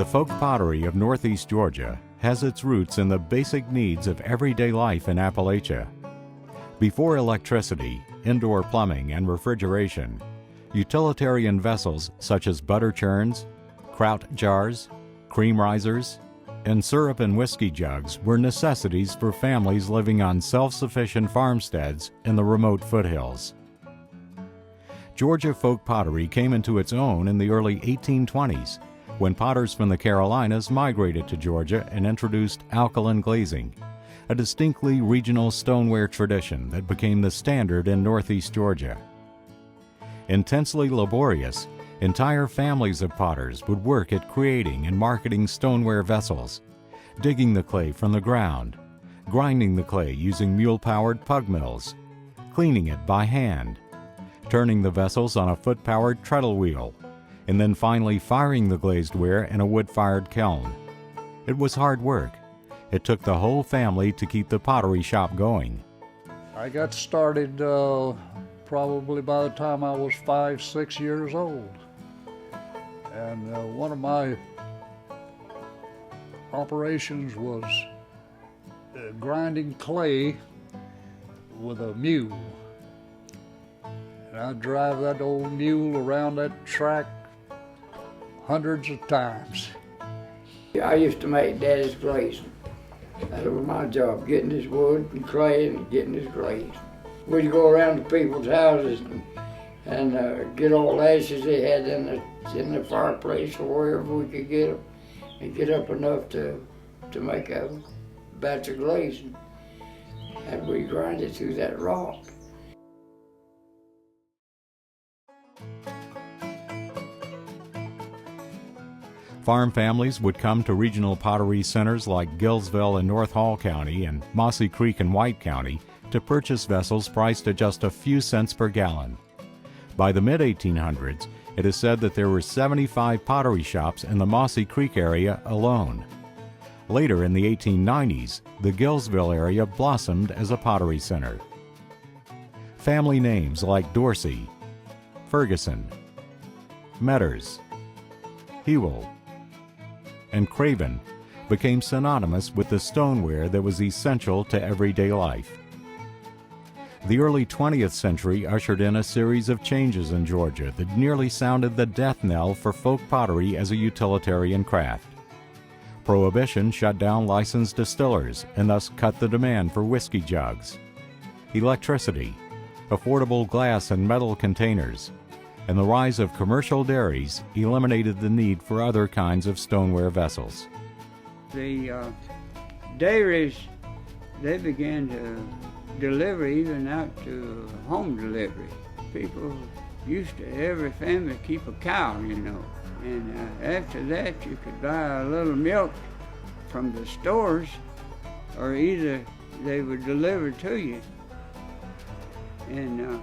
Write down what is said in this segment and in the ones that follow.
folk pottery of northeast Georgia has its roots in the basic needs of everyday life in Appalachia. Before electricity, indoor plumbing, and refrigeration, utilitarian vessels such as butter churns, kraut jars, cream risers, and syrup and whiskey jugs were necessities for families living on self-sufficient farmsteads in the remote foothills. Georgia folk pottery came into its own in the early 1820s when potters from the Carolinas migrated to Georgia and introduced alkaline glazing, a distinctly regional stoneware tradition that became the standard in northeast Georgia. Intensely laborious, entire families of potters would work at creating and marketing stoneware vessels, digging the clay from the ground, grinding the clay using mule-powered pug mills, cleaning it by hand, turning the vessels on a foot-powered treadle wheel, and then finally firing the glazed ware in a wood-fired kiln. It was hard work. It took the whole family to keep the pottery shop going. I got started probably by the time I was 5, 6 years old. And one of my operations was grinding clay with a mule. And I'd drive that old mule around that track hundreds of times. I used to make Daddy's glazing. That was my job, getting his wood and clay and getting his glaze. We'd go around to people's houses and get all ashes they had in the fireplace or wherever we could get them, and get up enough to make a batch of glazing. And we grind it through that rock. Farm families would come to regional pottery centers like Gillsville in North Hall County and Mossy Creek in White County to purchase vessels priced at just a few cents per gallon. By the mid-1800s, it is said that there were 75 pottery shops in the Mossy Creek area alone. Later in the 1890s, the Gillsville area blossomed as a pottery center. Family names like Dorsey, Ferguson, Metters, Hewell, and Craven became synonymous with the stoneware that was essential to everyday life. The early 20th century ushered in a series of changes in Georgia that nearly sounded the death knell for folk pottery as a utilitarian craft. Prohibition shut down licensed distillers and thus cut the demand for whiskey jugs. Electricity, affordable glass and metal containers, and the rise of commercial dairies eliminated the need for other kinds of stoneware vessels. The dairies, they began to deliver even out to home delivery. People used to, every family, keep a cow, you know. And after that, you could buy a little milk from the stores, or either they would deliver to you. And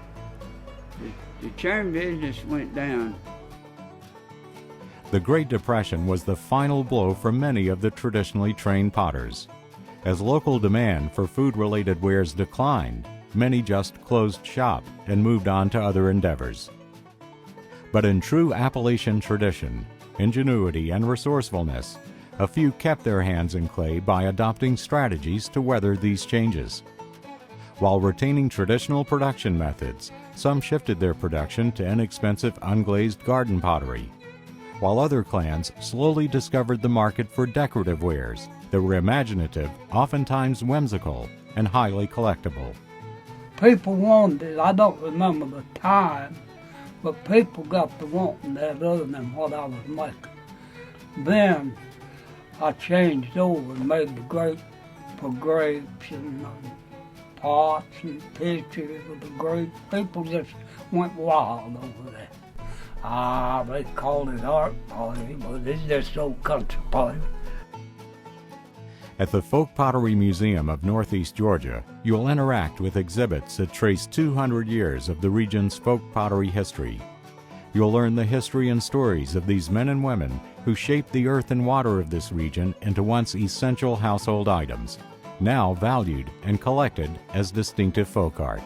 the churn business went down. The Great Depression was the final blow for many of the traditionally trained potters. As local demand for food-related wares declined, many just closed shop and moved on to other endeavors. But in true Appalachian tradition, ingenuity, and resourcefulness, a few kept their hands in clay by adopting strategies to weather these changes. While retaining traditional production methods, some shifted their production to inexpensive unglazed garden pottery, while other clans slowly discovered the market for decorative wares that were imaginative, oftentimes whimsical, and highly collectible. People wanted it. I don't remember the time, but people got to wanting that other than what I was making. Then I changed over and made the grape for grapes and pots and pictures of the grapes. People just went wild over that. They called it art pottery, but it's just old country pottery. At the Folk Pottery Museum of Northeast Georgia, you'll interact with exhibits that trace 200 years of the region's folk pottery history. You'll learn the history and stories of these men and women who shaped the earth and water of this region into once essential household items, now valued and collected as distinctive folk art.